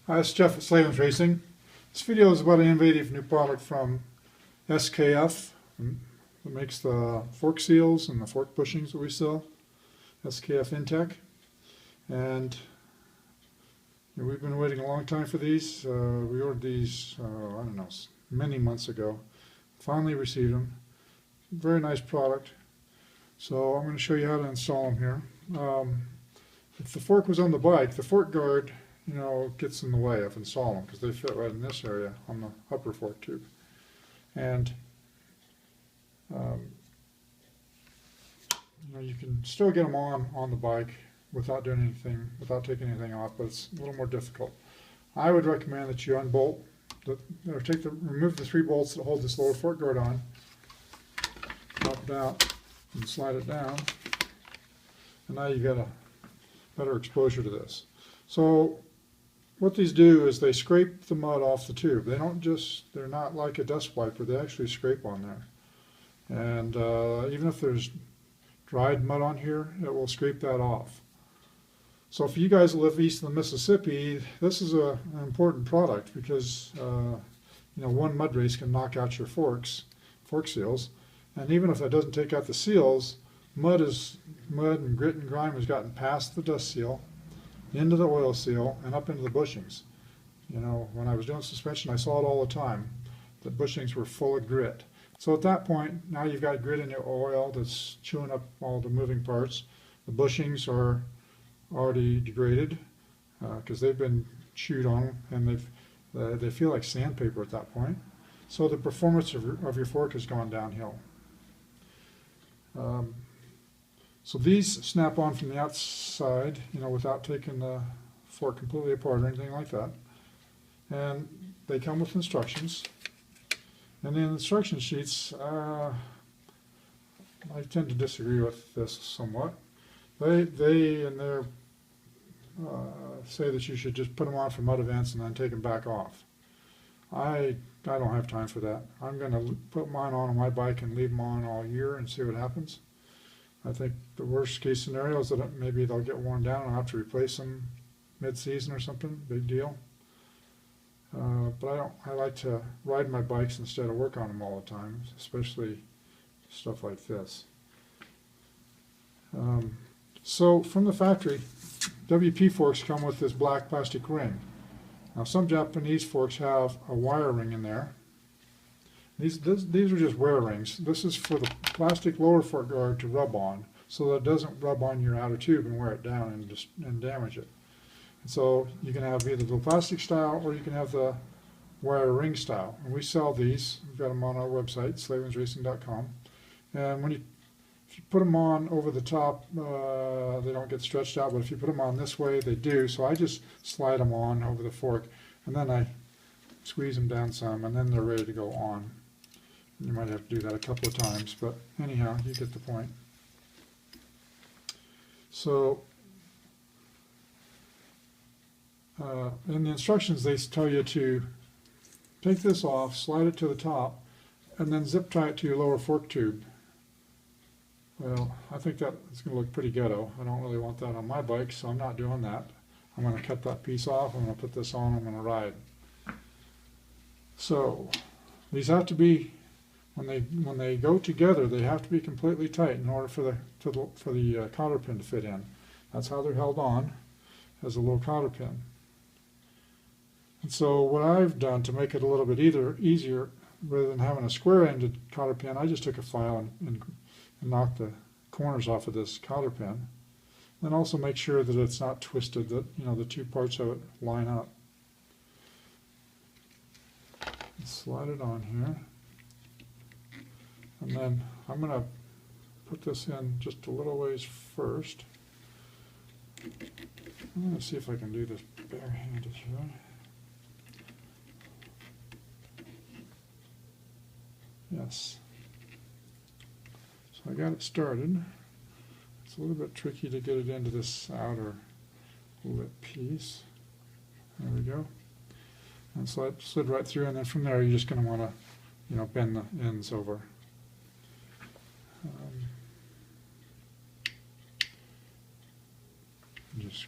Hi, it's Jeff at Slavens Racing. This video is about an innovative new product from SKF that makes the fork seals and the fork bushings that we sell. SKF Intech. And we've been waiting a long time for these. We ordered these, I don't know, many months ago. Finally received them. Very nice product. So I'm going to show you how to install them here. If the fork was on the bike, the fork guard, gets in the way of installing them because they fit right in this area on the upper fork tube. And you can still get them on the bike without doing anything, without taking anything off, but it's a little more difficult. I would recommend that you unbolt, remove the 3 bolts that hold this lower fork guard on, pop it out, and slide it down, and now you've got a better exposure to this. So what these do is they scrape the mud off the tube. They're not like a dust wiper, they actually scrape on there. And even if there's dried mud on here, it will scrape that off. So for you guys that live east of the Mississippi, this is an important product because one mud race can knock out your fork seals. And even if that doesn't take out the seals, mud and grit and grime has gotten past the dust seal, into the oil seal, and up into the bushings. When I was doing suspension, I saw it all the time. The bushings were full of grit. So at that point, now you've got grit in your oil that's chewing up all the moving parts. The bushings are already degraded because they've been chewed on, and they feel like sandpaper at that point. So the performance of your fork has gone downhill. So these snap on from the outside, without taking the fork completely apart or anything like that. And they come with instructions. And the instruction sheets, I tend to disagree with this somewhat. They in their say that you should just put them on for mud events and then take them back off. I don't have time for that. I'm going to put mine on my bike and leave them on all year and see what happens. I think the worst case scenario is that maybe they'll get worn down and I'll have to replace them mid-season or something, big deal. But I like to ride my bikes instead of work on them all the time, especially stuff like this. So from the factory, WP forks come with this black plastic ring. Now some Japanese forks have a wire ring in there. These are just wear rings. This is for the plastic lower fork guard to rub on, so that it doesn't rub on your outer tube and wear it down and damage it. And so you can have either the plastic style or you can have the wire ring style. And we sell these. We've got them on our website, slavensracing.com. And if you put them on over the top, they don't get stretched out, but if you put them on this way, they do. So I just slide them on over the fork, and then I squeeze them down some, and then they're ready to go on. You might have to do that a couple of times, but anyhow, you get the point. So in the instructions, they tell you to take this off, slide it to the top, and then zip tie it to your lower fork tube. Well, I think that it's going to look pretty ghetto. I don't really want that on my bike, so I'm not doing that. I'm going to cut that piece off, I'm going to put this on, I'm going to ride. So these have to be, when they go together, they have to be completely tight in order for the cotter pin to fit in. That's how they're held on, as a little cotter pin. And so what I've done to make it a little bit easier, rather than having a square-ended cotter pin, I just took a file and knocked the corners off of this cotter pin. Then also make sure that it's not twisted, that the 2 parts of it line up. Slide it on here, and then I'm going to put this in just a little ways first. I'm going to see if I can do this barehanded here. Yes. So I got it started. It's a little bit tricky to get it into this outer lip piece. There we go. And so it slid right through, and then from there you're just going to want to, bend the ends over. Just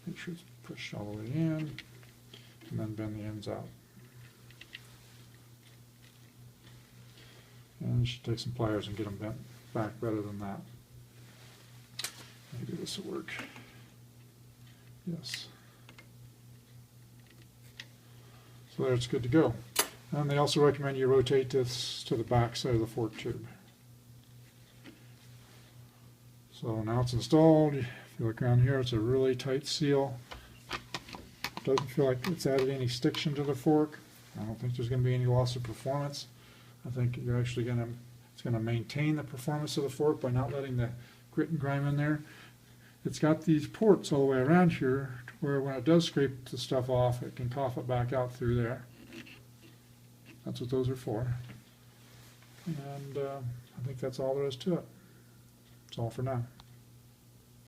make sure it's push all the way in, and then bend the ends out. And you should take some pliers and get them bent back better than that. Maybe this will work. Yes. So there, it's good to go. And they also recommend you rotate this to the back side of the fork tube. So now it's installed. If you look around here, it's a really tight seal. Doesn't feel like it's added any stiction to the fork. I don't think there's going to be any loss of performance. I think you're actually it's going to maintain the performance of the fork by not letting the grit and grime in there. It's got these ports all the way around here to where when it does scrape the stuff off, it can cough it back out through there. That's what those are for. And I think that's all there is to it. That's all for now.